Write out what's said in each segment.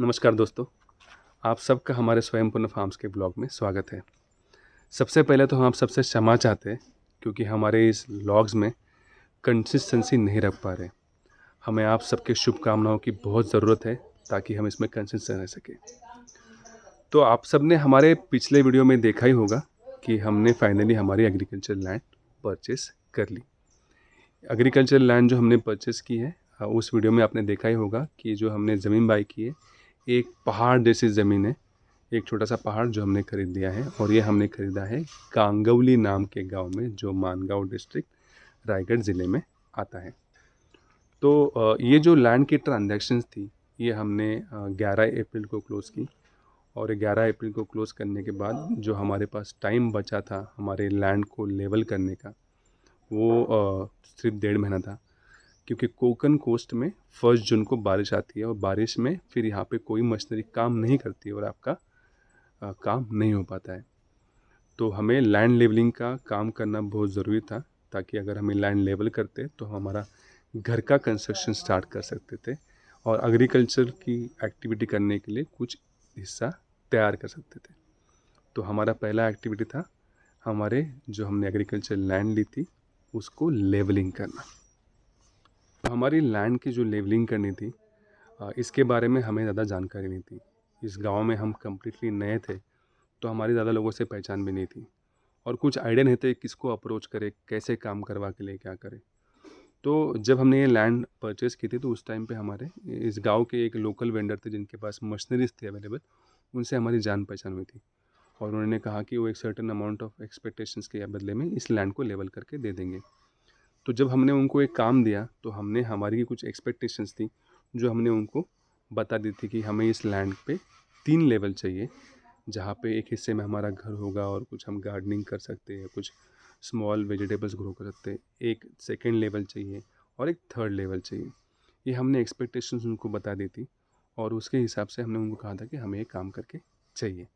नमस्कार दोस्तों, आप सबका हमारे स्वयंपूर्ण फार्म्स के ब्लॉग में स्वागत है। सबसे पहले तो हम आप सबसे क्षमा चाहते हैं क्योंकि हमारे इस व्लॉग्स में कंसिस्टेंसी नहीं रख पा रहे। हमें आप सबके शुभकामनाओं की बहुत ज़रूरत है ताकि हम इसमें कंसिस्टेंट रह सकें। तो आप सब ने हमारे पिछले वीडियो में देखा ही होगा कि हमने फाइनली हमारी एग्रीकल्चर लैंड परचेस कर ली। एग्रीकल्चर लैंड जो हमने परचेस की है उस वीडियो में आपने देखा ही होगा कि जो हमने ज़मीन बाई की है, एक पहाड़ जैसी ज़मीन है। एक छोटा सा पहाड़ जो हमने खरीद लिया है और ये हमने खरीदा है कांगवली नाम के गांव में, जो मानगांव डिस्ट्रिक्ट रायगढ़ ज़िले में आता है। तो ये जो लैंड की ट्रांजैक्शंस थी, ये हमने 11 अप्रैल को क्लोज़ की। और 11 अप्रैल को क्लोज़ करने के बाद जो हमारे पास टाइम बचा था हमारे लैंड को लेवल करने का, वो सिर्फ 1.5 महीना था। क्योंकि कोकन कोस्ट में 1 जून को बारिश आती है और बारिश में फिर यहाँ पे कोई मशीनरी काम नहीं करती है और आपका काम नहीं हो पाता है। तो हमें लैंड लेवलिंग का काम करना बहुत ज़रूरी था ताकि अगर हमें लैंड लेवल करते तो हमारा घर का कंस्ट्रक्शन स्टार्ट कर सकते थे और एग्रीकल्चर की एक्टिविटी करने के लिए कुछ हिस्सा तैयार कर सकते थे। तो हमारा पहला एक्टिविटी था हमारे जो हमने एग्रीकल्चर लैंड ली थी उसको लेवलिंग करना। तो हमारी लैंड की जो लेवलिंग करनी थी, इसके बारे में हमें ज़्यादा जानकारी नहीं थी। इस गांव में हम कम्प्लीटली नए थे तो हमारी ज़्यादा लोगों से पहचान भी नहीं थी और कुछ आइडिया नहीं थे किसको अप्रोच करें, कैसे काम करवा के लिए क्या करें। तो जब हमने ये लैंड परचेज़ की थी तो उस टाइम पे हमारे इस गांव के एक लोकल वेंडर थे जिनके पास मशीनरीज थी अवेलेबल। उनसे हमारी जान पहचान हुई थी और उन्होंने कहा कि वो एक सर्टेन अमाउंट ऑफ एक्सपेक्टेशंस के बदले में इस लैंड को लेवल करके दे देंगे। तो जब हमने उनको एक काम दिया तो हमने हमारी कुछ एक्सपेक्टेशंस थी जो हमने उनको बता दी थी कि हमें इस लैंड पे 3 लेवल चाहिए, जहाँ पे एक हिस्से में हमारा घर होगा और कुछ हम गार्डनिंग कर सकते हैं, कुछ स्मॉल वेजिटेबल्स ग्रो कर सकते हैं। एक सेकेंड लेवल चाहिए और एक थर्ड लेवल चाहिए। ये हमने एक्सपेक्टेशंस उनको बता दी थी और उसके हिसाब से हमने उनको कहा था कि हमें ये काम करके चाहिए।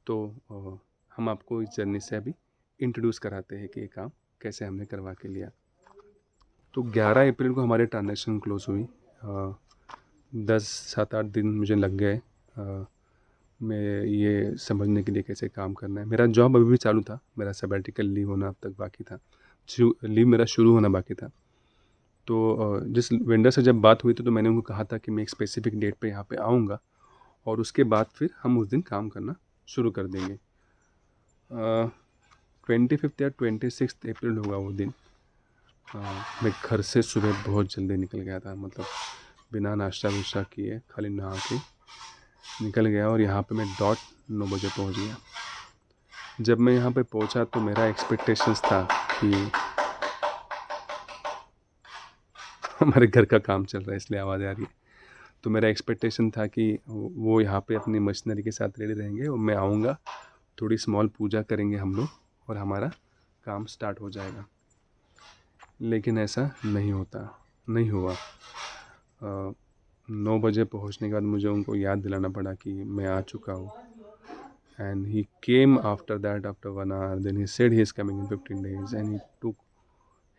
तो हम आपको इस जर्नी से अभी इंट्रोड्यूस कराते हैं कि ये काम कैसे हमने करवा के लिया। तो 11 अप्रैल को हमारे ट्रांजैक्शन क्लोज हुई। 10 7 8 दिन मुझे लग गए मैं ये समझने के लिए कैसे काम करना है। मेरा जॉब अभी भी चालू था, मेरा सबैटिकल लीव होना अब तक बाकी था, लीव मेरा शुरू होना बाकी था। तो जिस वेंडर से जब बात हुई थी तो मैंने उनको कहा था कि मैं एक स्पेसिफिक डेट पे यहाँ पे आऊँगा और उसके बाद फिर हम उस दिन काम करना शुरू कर देंगे। 25 या 26 अप्रैल होगा वो दिन। मैं घर से सुबह बहुत जल्दी निकल गया था, मतलब बिना नाश्ता वाश्ता किए खाली नहा के निकल गया और यहाँ पे मैं डॉट 9 बजे पहुँच गया। जब मैं यहाँ पे पहुँचा तो मेरा एक्सपेक्टेशंस था कि हमारे घर का काम चल रहा है इसलिए आवाज़ आ रही है। तो मेरा एक्सपेक्टेशन था कि वो यहाँ पे अपनी मशीनरी के साथ रेडी रहेंगे और मैं आऊँगा, थोड़ी स्मॉल पूजा करेंगे हम लोग और हमारा काम स्टार्ट हो जाएगा। लेकिन ऐसा नहीं हुआ। 9 बजे पहुँचने के बाद मुझे उनको याद दिलाना पड़ा कि मैं आ चुका हूँ। And he came after that after 1 hour, then he said he is coming in 15 days and he took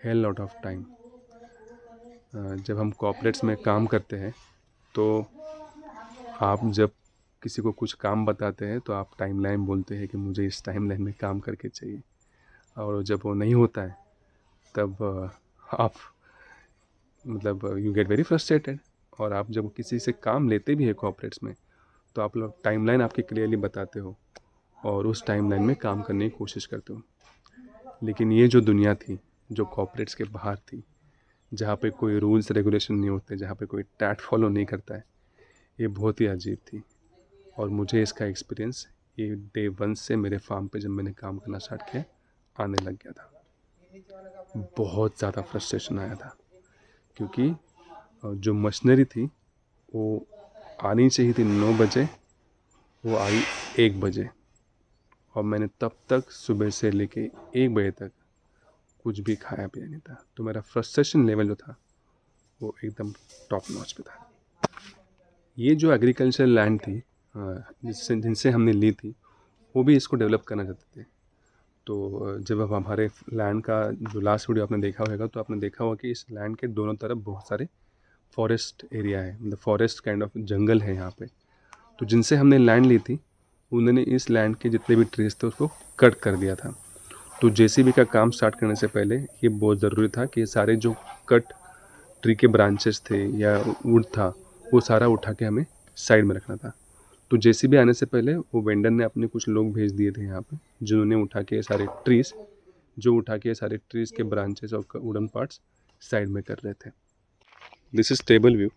hell lot of time. जब हम कॉर्पोरेट्स में काम करते हैं तो आप जब किसी को कुछ काम बताते हैं तो आप टाइमलाइन बोलते हैं कि मुझे इस टाइमलाइन में काम करके चाहिए, और जब वो नहीं होता है तब आप मतलब यू गेट वेरी फ्रस्ट्रेटेड। और आप जब किसी से काम लेते भी है कॉर्पोरेट्स में तो आप लोग टाइमलाइन आपकी क्लियरली बताते हो और उस टाइमलाइन में काम करने की कोशिश करते हो। लेकिन ये जो दुनिया थी जो कॉर्पोरेट्स के बाहर थी, जहाँ पे कोई रूल्स रेगुलेशन नहीं होते, जहाँ पे कोई टैट फॉलो नहीं करता है, ये बहुत ही अजीब थी। और मुझे इसका एक्सपीरियंस ये डे 1 से मेरे फार्म पे जब मैंने काम करना स्टार्ट किया आने लग गया था। बहुत ज़्यादा फ्रस्ट्रेशन आया था क्योंकि जो मशीनरी थी वो आनी चाहिए थी 9 बजे, वो आई 1 बजे और मैंने तब तक सुबह से लेके 1 बजे तक कुछ भी खाया पिया नहीं था। तो मेरा फ्रस्ट्रेशन लेवल जो था वो एकदम टॉप नॉच पे था। ये जो एग्रीकल्चर लैंड थी जिनसे हमने ली थी, वो भी इसको डेवलप करना चाहते थे। तो जब अब हमारे लैंड का जो लास्ट वीडियो आपने देखा होगा तो आपने देखा होगा कि इस लैंड के दोनों तरफ बहुत सारे फॉरेस्ट एरिया है, मतलब फॉरेस्ट काइंड ऑफ जंगल है यहाँ पे। तो जिनसे हमने लैंड ली थी उन्होंने इस लैंड के जितने भी ट्रीज थे उसको कट कर दिया था। तो जेसीबी का काम स्टार्ट करने से पहले ये बहुत ज़रूरी था कि सारे जो कट ट्री के ब्रांचेस थे या वुड था वो सारा उठा के हमें साइड में रखना था। तो जेसीबी आने से पहले वो वेंडर ने अपने कुछ लोग भेज दिए थे यहाँ पे, जिन्होंने उठा के सारे ट्रीज़ के ब्रांचेस और वुडन पार्ट्स साइड में कर रहे थे। This is table view.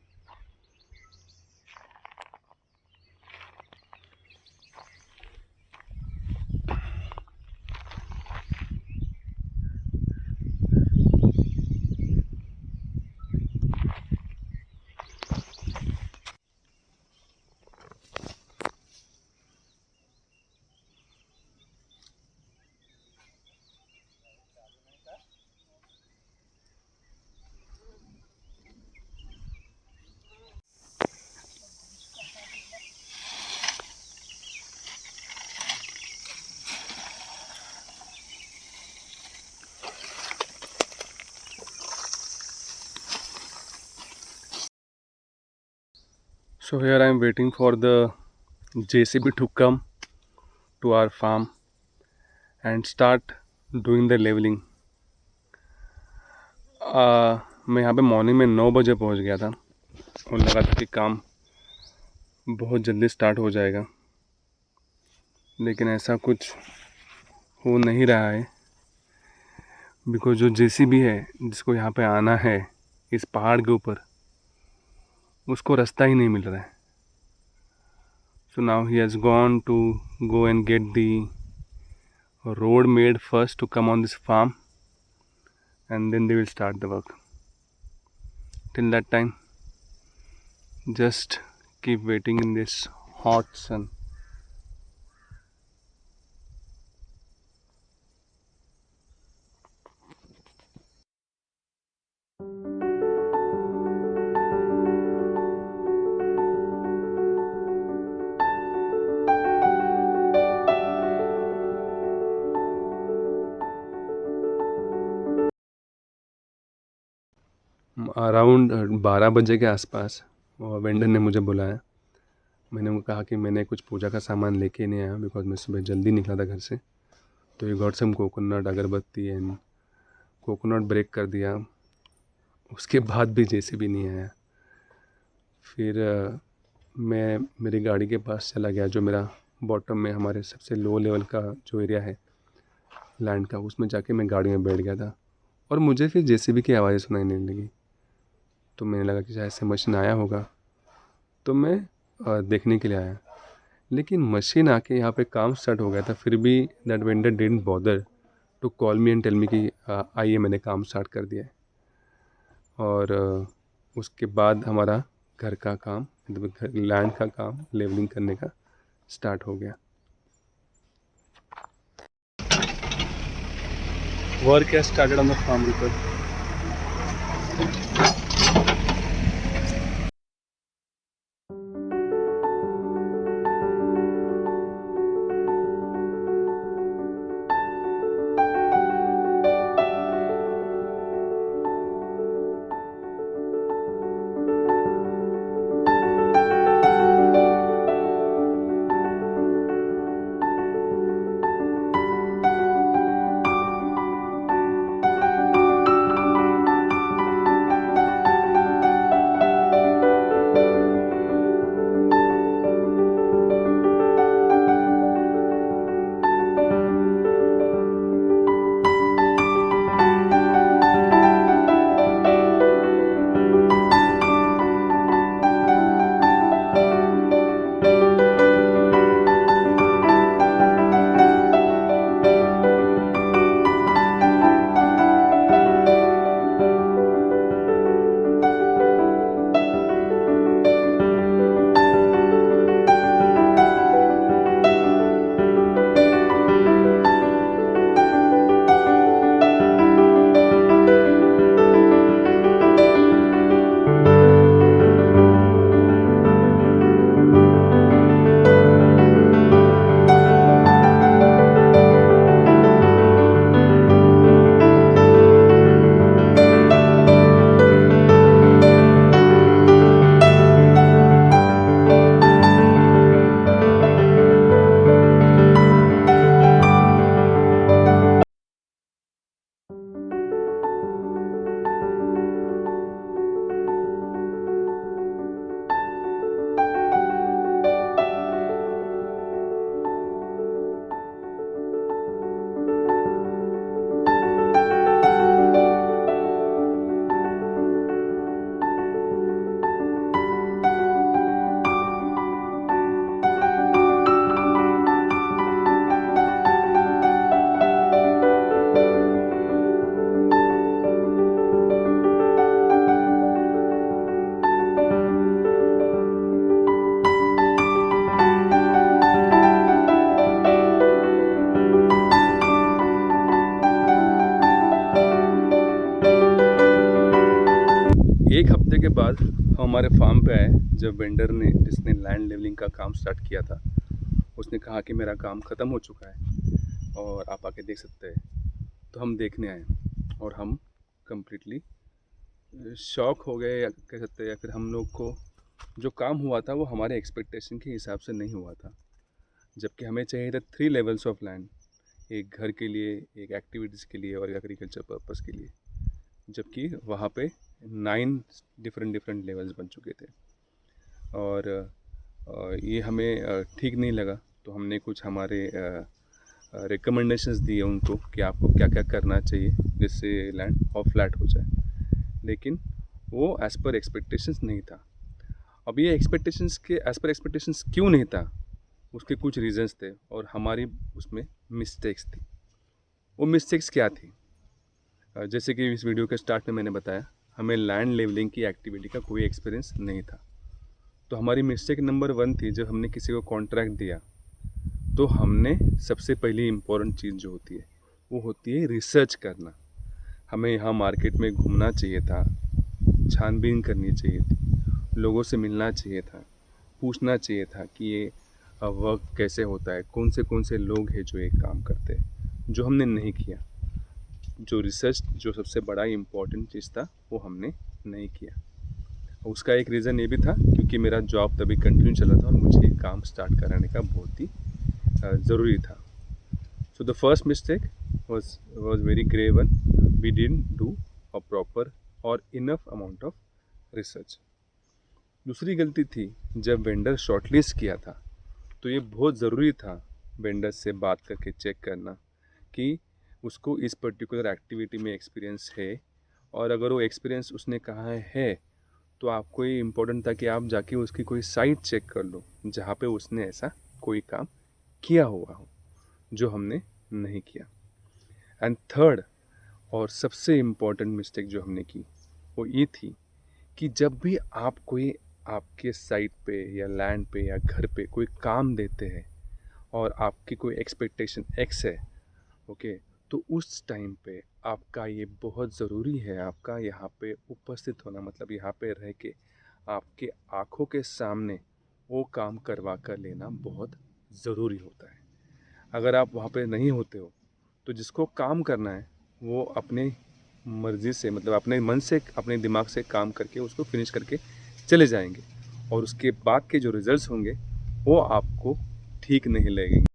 So here I am waiting for the JCB to come to our farm and start doing the leveling. मैं यहाँ पे मॉर्निंग में 9 बजे पहुँच गया था और लगा था कि काम बहुत जल्दी स्टार्ट हो जाएगा, लेकिन ऐसा कुछ हो नहीं रहा है। बिकॉज जो जेसीबी है जिसको यहाँ पे आना है इस पहाड़ के ऊपर, उसको रास्ता ही नहीं मिल रहा है। So now he has gone to go and get the road made first to come on this farm, and then they will start the work. Till that time, just keep waiting in this hot sun. Around 12 बजे के आसपास vendor ने मुझे बुलाया। मैंने उनको कहा कि मैंने कुछ पूजा का सामान लेके नहीं आया, बिकॉज मैं सुबह जल्दी निकला था घर से। तो ये गॉट सम कोकोनट, अगरबत्ती एंड कोकोनट ब्रेक कर दिया। उसके बाद भी जैसे भी नहीं आया। फिर मैं मेरी गाड़ी के पास चला गया, जो मेरा बॉटम में हमारे सबसे लो लेवल का जो एरिया है लैंड का, उसमें जाके मैं गाड़ी में बैठ गया था। और मुझे फिर जेसीबी की आवाज़ें सुनाई देने लगी। तो मैंने लगा कि शायद से मशीन आया होगा, तो मैं देखने के लिए आया। लेकिन मशीन आके यहाँ पे काम स्टार्ट हो गया था, फिर भी that vendor didn't bother to call me and tell me कि आइए मैंने काम स्टार्ट कर दिया है। और उसके बाद हमारा घर का काम, मतलब लैंड का काम लेवलिंग करने का स्टार्ट हो गया। Work has started on the farm record. बाद हम हमारे फार्म पे आए। जब वेंडर ने जिसने लैंड लेवलिंग का काम स्टार्ट किया था उसने कहा कि मेरा काम ख़त्म हो चुका है और आप आके देख सकते हैं। तो हम देखने आए और हम कम्प्लीटली शॉक हो गए या कह सकते हैं, या फिर हम लोग को जो काम हुआ था वो हमारे एक्सपेक्टेशन के हिसाब से नहीं हुआ था। जबकि हमें चाहिए था 3 लेवल्स ऑफ लैंड, एक घर के लिए, एक एक्टिविटीज़ के लिए और एग्रीकल्चर पर्पस के लिए। जबकि वहाँ पे 9 डिफरेंट लेवल्स बन चुके थे और ये हमें ठीक नहीं लगा। तो हमने कुछ हमारे रिकमेंडेशंस दिए उनको कि आपको क्या क्या करना चाहिए जिससे लैंड और फ्लैट हो जाए, लेकिन वो एज़ पर एक्सपेक्टेशंस नहीं था। अब ये एक्सपेक्टेशंस के एज़ पर एक्सपेक्टेशंस क्यों नहीं था, उसके कुछ रीज़न्स थे और हमारी उसमें मिस्टेक्स थी। वो मिस्टेक्स क्या थी? जैसे कि इस वीडियो के स्टार्ट में मैंने बताया, हमें लैंड लेवलिंग की एक्टिविटी का कोई एक्सपीरियंस नहीं था। तो हमारी मिस्टेक नंबर 1 थी, जब हमने किसी को कॉन्ट्रैक्ट दिया तो हमने सबसे पहली इम्पोर्टेंट चीज़ जो होती है वो होती है रिसर्च करना। हमें यहाँ मार्केट में घूमना चाहिए था, छानबीन करनी चाहिए थी, लोगों से मिलना चाहिए था, पूछना चाहिए था कि ये वर्क कैसे होता है, कौन से लोग हैं जो ये काम करते हैं, जो हमने नहीं किया। जो रिसर्च जो सबसे बड़ा इम्पोर्टेंट चीज़ था वो हमने नहीं किया। उसका एक रीज़न ये भी था क्योंकि मेरा जॉब तभी कंटिन्यू चला था और मुझे काम स्टार्ट कराने का बहुत ही ज़रूरी था। So the first mistake was very grave one. We didn't do a proper or enough amount of research. दूसरी गलती थी, जब वेंडर शॉर्टलिस्ट किया था तो ये बहुत ज़रूरी था वेंडर से बात करके चेक करना कि उसको इस पर्टिकुलर एक्टिविटी में एक्सपीरियंस है, और अगर वो एक्सपीरियंस उसने कहा है तो आपको ये इम्पोर्टेंट था कि आप जाके उसकी कोई साइट चेक कर लो जहाँ पे उसने ऐसा कोई काम किया हुआ हो, जो हमने नहीं किया। एंड थर्ड और सबसे इम्पोर्टेंट मिस्टेक जो हमने की वो ये थी कि जब भी आप कोई आपके साइट पे या लैंड पे या घर पे कोई काम देते हैं और आपकी कोई एक्सपेक्टेशन एक्स है, ओके, तो उस टाइम पे आपका ये बहुत ज़रूरी है, आपका यहाँ पे उपस्थित होना, मतलब यहाँ पे रह के आपके आँखों के सामने वो काम करवा कर लेना बहुत ज़रूरी होता है। अगर आप वहाँ पे नहीं होते हो तो जिसको काम करना है वो अपने मर्ज़ी से, मतलब अपने मन से, अपने दिमाग से काम करके उसको फिनिश करके चले जाएंगे और उसके बाद के जो रिज़ल्ट्स होंगे वो आपको ठीक नहीं लगेंगे।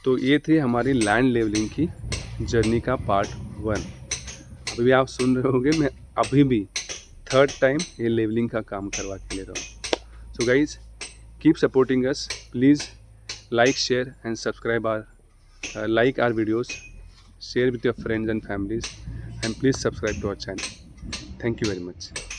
तो ये थी हमारी लैंड लेवलिंग की जर्नी का पार्ट 1। अभी आप सुन रहे होंगे, मैं अभी भी 3rd टाइम ये लेवलिंग का काम करवा के ले रहा हूँ। So guys, keep supporting us, please like, share and subscribe like our videos, share with your friends and families, and please subscribe to our channel. Thank you very much.